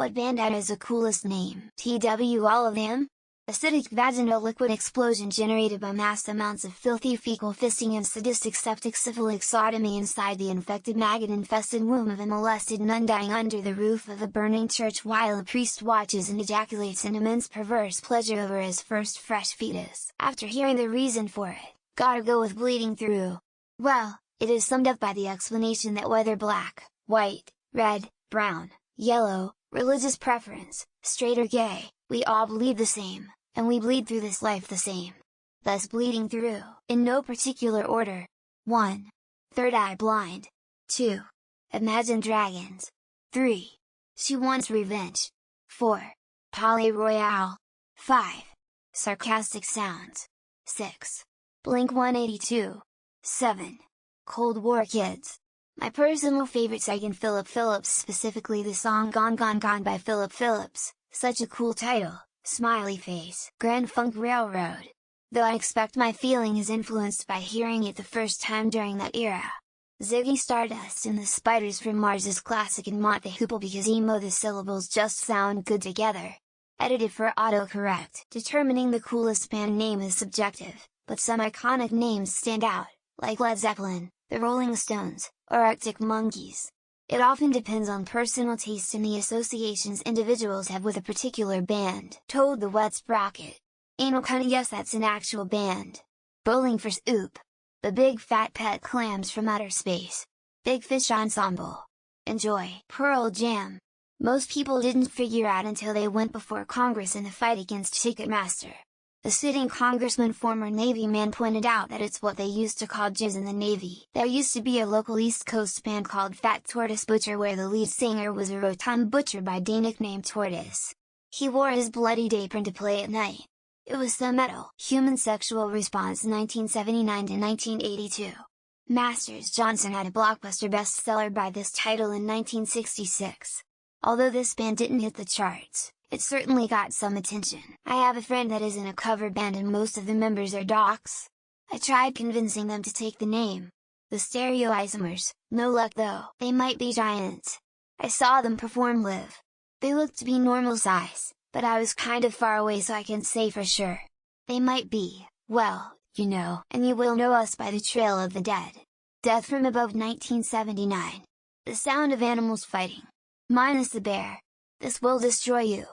What band has the coolest name? TW all of them? Acidic vaginal liquid explosion generated by mass amounts of filthy fecal fisting and sadistic septic syphilic sodomy inside the infected maggot-infested womb of a molested nun dying under the roof of a burning church while a priest watches and ejaculates in immense perverse pleasure over his first fresh fetus. After hearing the reason for it, gotta go with bleeding through. Well, it is summed up by the explanation that whether black, white, red, brown, yellow, religious preference, straight or gay, we all bleed the same, and we bleed through this life the same. Thus bleeding through, in no particular order. 1. Third eye blind. 2. Imagine dragons. 3. She wants revenge. 4. Palais Royale. 5. Sarcastic sounds. 6. Blink 182. 7. Cold War Kids. My personal favorite's Egan Philip Phillips, specifically the song Gone Gone Gone by Philip Phillips, such a cool title, smiley face. Grand Funk Railroad. Though I expect my feeling is influenced by hearing it the first time during that era. Ziggy Stardust and the Spiders from Mars is classic and Mont the Hoople because emo the syllables just sound good together. Edited for autocorrect. Determining the coolest band name is subjective, but some iconic names stand out, like Led Zeppelin, the Rolling Stones, or Arctic Monkeys. It often depends on personal taste and the associations individuals have with a particular band. Toad the Wet Sprocket. Anal Cunt, yes, that's an actual band. Bowling for Soup. The Big Fat Pet Clams from Outer Space. Big Fish Ensemble. Enjoy. Pearl Jam. Most people didn't figure out until they went before Congress in the fight against Ticketmaster. The sitting congressman, former Navy man, pointed out that it's what they used to call jizz in the Navy. There used to be a local East Coast band called Fat Tortoise Butcher where the lead singer was a rotund butcher by day nicknamed Tortoise. He wore his bloodied apron to play at night. It was the metal Human Sexual Response 1979 to 1982. Masters Johnson had a blockbuster bestseller by this title in 1966. Although this band didn't hit the charts, it certainly got some attention. I have a friend that is in a cover band and most of the members are docs. I tried convincing them to take the name. The Stereoisomers, no luck though. They might be giants. I saw them perform live. They looked to be normal size, but I was kind of far away so I can't say for sure. They might be, well, you know, and you will know us by the Trail of the Dead. Death from Above 1979. The sound of animals fighting. Minus the bear. This will destroy you.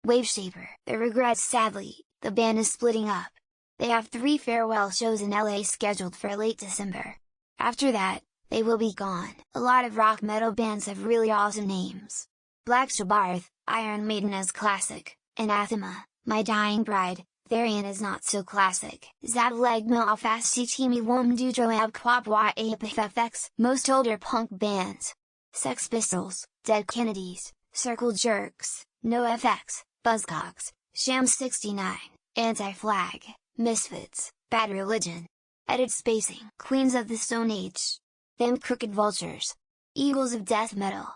Waveshaper. The Regrets. Sadly, the band is splitting up. They have 3 farewell shows in LA scheduled for late December. After that, they will be gone. A lot of rock metal bands have really awesome names. Black Sabbath, Iron Maiden is classic, Anathema, My Dying Bride, Therian is not so classic. Zadlegma Alfastitimi Womdudro Abquabwa Apifx. Most older punk bands. Sex Pistols, Dead Kennedys, Circle Jerks, NoFX, Buzzcocks, Sham 69, Anti-Flag, Misfits, Bad Religion. Edit spacing. Queens of the Stone Age. Them Crooked Vultures. Eagles of Death Metal.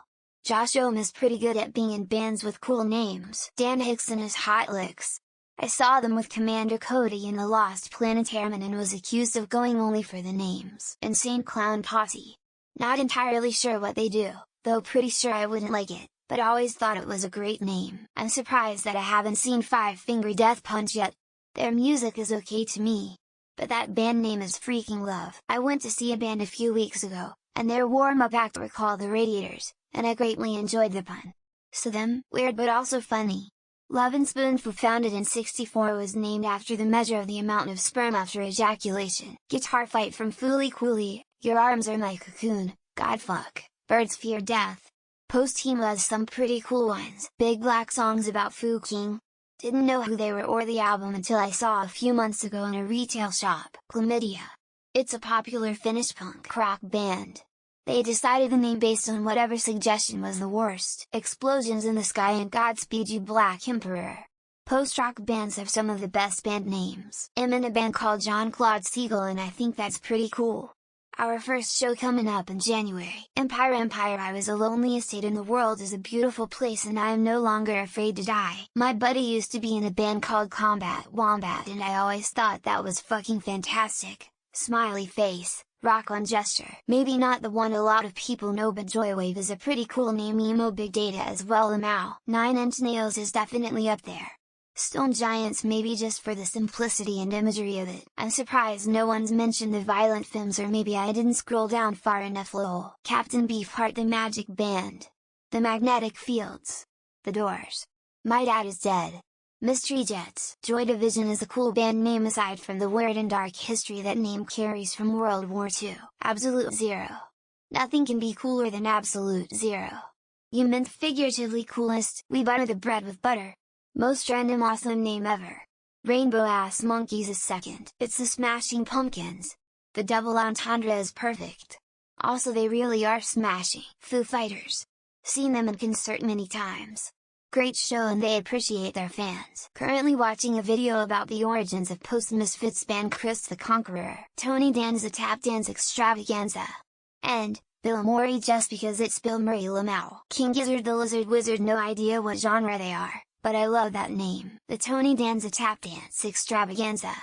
Josh Ohm is pretty good at being in bands with cool names. Dan Hickson is Hot Licks. I saw them with Commander Cody in the Lost Planetarium and was accused of going only for the names. Insane Clown Posse. Not entirely sure what they do, though pretty sure I wouldn't like it, but always thought it was a great name. I'm surprised that I haven't seen Five Finger Death Punch yet. Their music is okay to me. But that band name is freaking love. I went to see a band a few weeks ago, and their warm-up act were called the Radiators, and I greatly enjoyed the pun. So them, weird but also funny. Love and Spoonful, founded in '64, was named after the measure of the amount of sperm after ejaculation. Guitar Fight from Fooly Cooley, Your Arms Are My Cocoon, Godfuck, Birds Fear Death. Post-Hema has some pretty cool ones. Big Black Songs About Foo King. Didn't know who they were or the album until I saw a few months ago in a retail shop. Chlamydia. It's a popular Finnish punk rock band. They decided the name based on whatever suggestion was the worst. Explosions in the Sky and Godspeed You Black Emperor. Post-rock bands have some of the best band names. I'm in a band called Jean-Claude Siegel and I think that's pretty cool. Our first show coming up in January. Empire. I was the loneliest state in the world is a beautiful place and I am no longer afraid to die. My buddy used to be in a band called Combat Wombat and I always thought that was fucking fantastic. Smiley face. Rock on Gesture. Maybe not the one a lot of people know, but Joywave is a pretty cool name. Emo Big Data as well. Lamau. 9 Inch Nails is definitely up there. Stone Giants maybe just for the simplicity and imagery of it. I'm surprised no one's mentioned the Violent Femmes, or maybe I didn't scroll down far enough. Lol. Captain Beefheart. The Magic Band. The Magnetic Fields. The Doors. My Dad is Dead. Mystery Jets. Joy Division is a cool band name aside from the weird and dark history that name carries from World War II. Absolute Zero. Nothing can be cooler than Absolute Zero. You meant figuratively coolest. We butter the bread with butter. Most random awesome name ever. Rainbow Ass Monkeys is second. It's the Smashing Pumpkins. The double entendre is perfect. Also, they really are smashing. Foo Fighters. Seen them in concert many times. Great show, and they appreciate their fans. Currently watching a video about the origins of post-Misfits band Chris the Conqueror. Tony Danza Tap Dance Extravaganza. And Bill Murray, just because it's Bill Murray. Lamau. King Gizzard the Lizard Wizard. No idea what genre they are, but I love that name. The Tony Danza Tap Dance Extravaganza.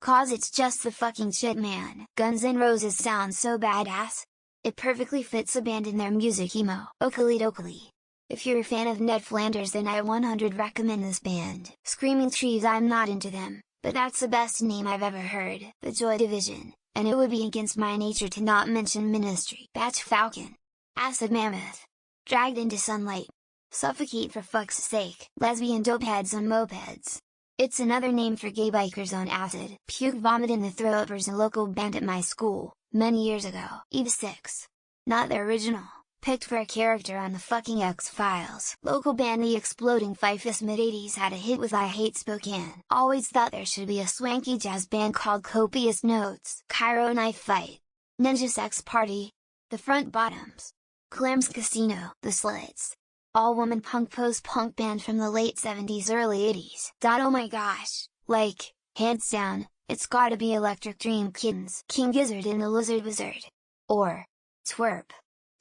Cause it's just the fucking shit, man. Guns N' Roses sounds so badass. It perfectly fits a band in their music. Emo. Oakley Dokley. If you're a fan of Ned Flanders, then I 100 recommend this band. Screaming Trees. I'm not into them, but that's the best name I've ever heard. The Joy Division, and it would be against my nature to not mention Ministry. Batch Falcon. Acid Mammoth. Dragged into Sunlight. Suffocate for fuck's sake. Lesbian Dopeheads on Mopeds. It's another name for gay bikers on acid. Puke Vomit in the Throat was a local band at my school, many years ago. Eve 6. Not the original. Picked for a character on the fucking X-Files. Local band The Exploding Fifes. Mid-80s had a hit with I Hate Spokane. Always thought there should be a swanky jazz band called Copious Notes. Cairo Knife Fight. Ninja Sex Party. The Front Bottoms. Clams Casino. The Slits. All-woman punk post-punk band from the late 70s early 80s. Oh my gosh, like, hands down, it's gotta be Electric Dream Kittens. King Gizzard and the Lizard Wizard. Or Twerp.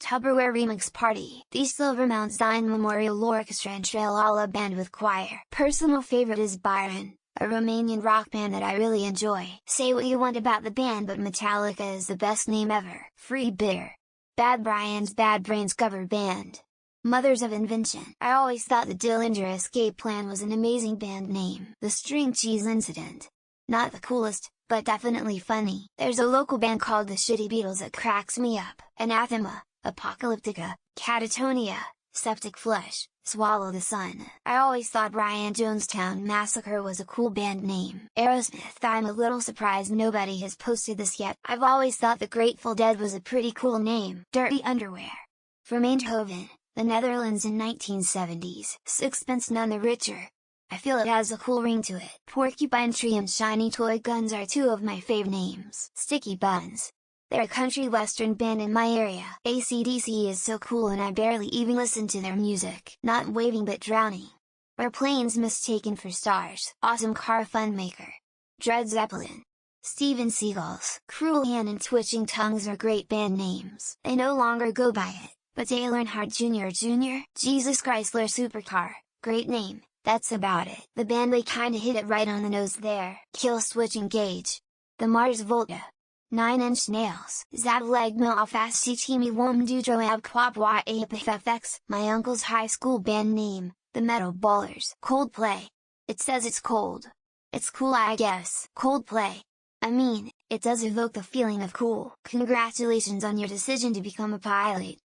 Tupperware Remix Party. The Silvermount Zion Memorial Orchestra and Trailala Band with choir. Personal favorite is Byron, a Romanian rock band that I really enjoy. Say what you want about the band, but Metallica is the best name ever. Free Beer. Bad Brian's Bad Brains cover band. Mothers of Invention. I always thought the Dillinger Escape Plan was an amazing band name. The String Cheese Incident. Not the coolest, but definitely funny. There's a local band called the Shitty Beatles that cracks me up. Anathema. Apocalyptica, Catatonia, Septic Flesh, Swallow the Sun. I always thought Brian Jonestown Massacre was a cool band name. Aerosmith. I'm a little surprised nobody has posted this yet. I've always thought the Grateful Dead was a pretty cool name. Dirty Underwear. From Eindhoven, the Netherlands in 1970s. Sixpence None the Richer. I feel it has a cool ring to it. Porcupine Tree and Shiny Toy Guns are two of my fave names. Sticky Buns. They're a country western band in my area. AC/DC is so cool, and I barely even listen to their music. Not Waving but Drowning. Or Planes Mistaken for Stars. Awesome Car Fun Maker. Dred Zeppelin. Steven Seagulls. Cruel Hand and Twitching Tongues are great band names. They no longer go by it, but Dale Earnhardt Jr. Jesus Chrysler Supercar. Great name. That's about it. The band, they kinda hit it right on the nose there. Kill Switch Engage. The Mars Volta. 9 Inch Nails. Zadlegma Alfasti Timi Wom Dudro Abquabwa APFX. My uncle's high school band name, the Metal Ballers. Coldplay. It says it's cold. It's cool, I guess. Coldplay. I mean, it does evoke the feeling of cool. Congratulations on your decision to become a pilot.